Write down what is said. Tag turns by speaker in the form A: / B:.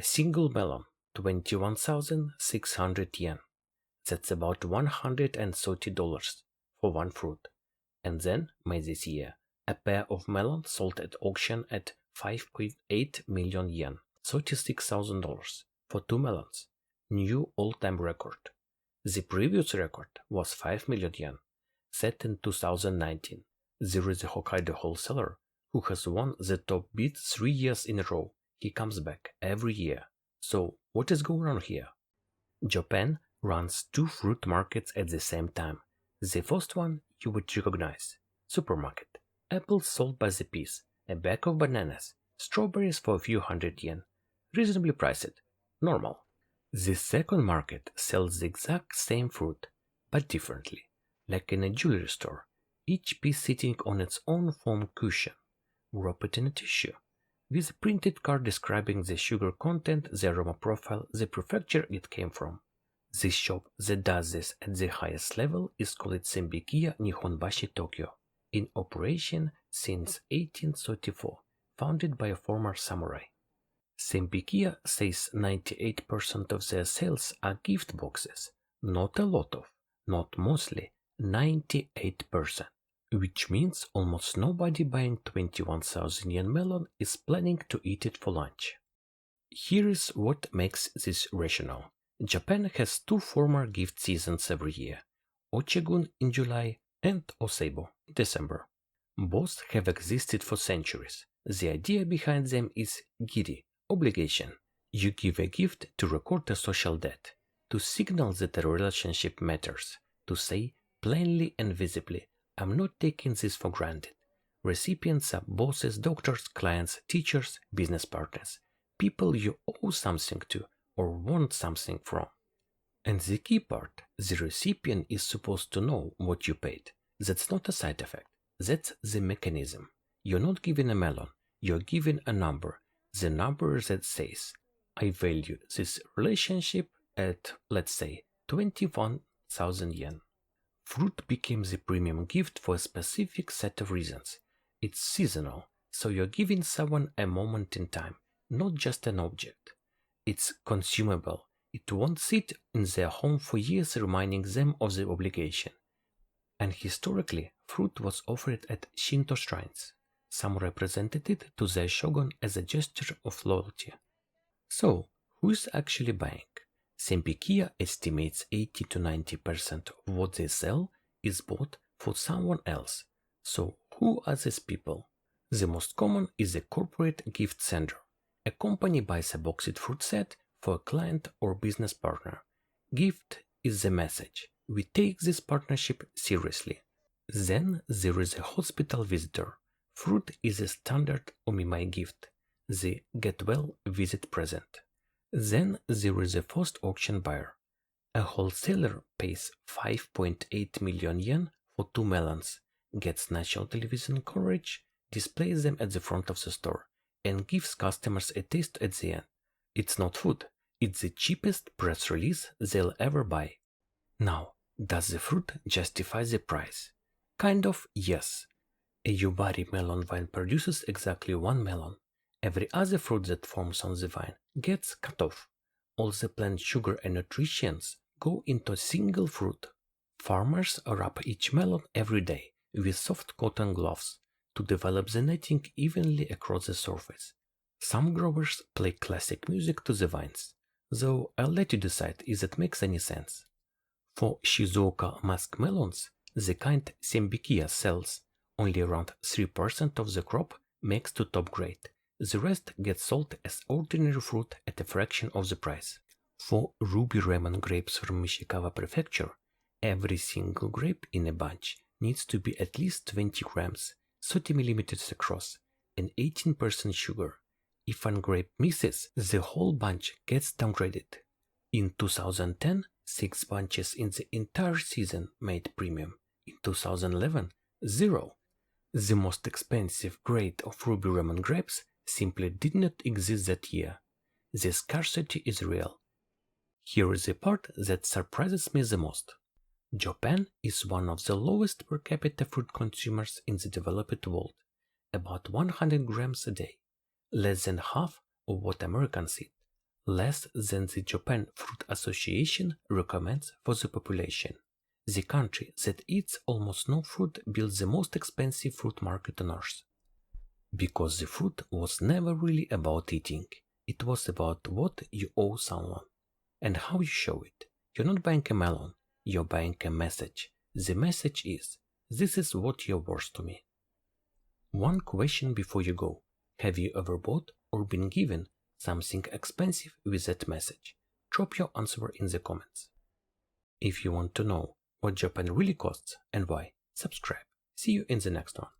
A: A single melon, 21,600 yen. That's about $130 for one fruit. And then, May this year, a pair of melons sold at auction at 5.8 million yen, $36,000 for two melons. New all-time record. The previous record was 5 million yen, set in 2019. There is a Hokkaido wholesaler who has won the top bid 3 years in a row. He comes back every year. So, what is going on here? Japan runs two fruit markets at the same time. The first one you would recognize. Supermarket. Apples sold by the piece, a bag of bananas, strawberries for a few hundred yen. Reasonably priced. Normal. The second market sells the exact same fruit, but differently, like in a jewelry store, each piece sitting on its own foam cushion, wrapped in a tissue, with a printed card describing the sugar content, the aroma profile, the prefecture it came from. This shop that does this at the highest level is called Senbikiya Nihonbashi Tokyo, in operation since 1834, founded by a former samurai. Senbikiya says 98% of their sales are gift boxes, not a lot of, not mostly, 98%, which means almost nobody buying 21,000 yen melon is planning to eat it for lunch. Here is what makes this rational. Japan has two formal gift seasons every year, Ochegun in July and Oseibo in December. Both have existed for centuries. The idea behind them is giri, obligation. You give a gift to record a social debt, to signal that a relationship matters, to say plainly and visibly, I'm not taking this for granted. Recipients are bosses, doctors, clients, teachers, business partners, people you owe something to or want something from. And the key part, the recipient is supposed to know what you paid. That's not a side effect. That's the mechanism. You're not given a melon, you're given a number. The number that says, I value this relationship at, let's say, 21,000 yen. Fruit became the premium gift for a specific set of reasons. It's seasonal, so you're giving someone a moment in time, not just an object. It's consumable. It won't sit in their home for years reminding them of the obligation. And historically, fruit was offered at Shinto shrines. Some represented it to their shogun as a gesture of loyalty. So, who is actually buying? Senbikiya estimates 80 to 90% of what they sell is bought for someone else. So, who are these people? The most common is a corporate gift sender. A company buys a boxed fruit set for a client or business partner. Gift is the message. We take this partnership seriously. Then there is a hospital visitor. Fruit is a standard omimae gift, the get well visit present. Then there is a first auction buyer. A wholesaler pays 5.8 million yen for two melons, gets national television coverage, displays them at the front of the store, and gives customers a taste at the end. It's not food, it's the cheapest press release they'll ever buy. Now, does the fruit justify the price? Kind of, yes. A Yubari melon vine produces exactly one melon. Every other fruit that forms on the vine gets cut off. All the plant sugar and nutrients go into a single fruit. Farmers wrap each melon every day with soft cotton gloves to develop the netting evenly across the surface. Some growers play classic music to the vines, though I'll let you decide if that makes any sense. For Shizuoka muskmelons, the kind Senbikiya sells, only around 3% of the crop makes to top grade. The rest gets sold as ordinary fruit at a fraction of the price. For ruby lemon grapes from Mishikawa Prefecture, every single grape in a bunch needs to be at least 20 grams, 30 millimeters across, and 18% sugar. If one grape misses, the whole bunch gets downgraded. In 2010, 6 bunches in the entire season made premium. In 2011, 0. The most expensive grade of ruby lemon grapes simply did not exist that year. The scarcity is real. Here is the part that surprises me the most. Japan is one of the lowest per capita fruit consumers in the developed world, about 100 grams a day, less than half of what Americans eat. less than the Japan Fruit Association recommends for the population. The country that eats almost no fruit built the most expensive fruit market on earth. Because the fruit was never really about eating. It was about what you owe someone and how you show it. You're not buying a melon, you're buying a message. The message is, this is what you're worth to me. One question before you go. Have you ever bought or been given something expensive with that message? Drop your answer in the comments. If you want to know what Japan really costs and why, subscribe. See you in the next one.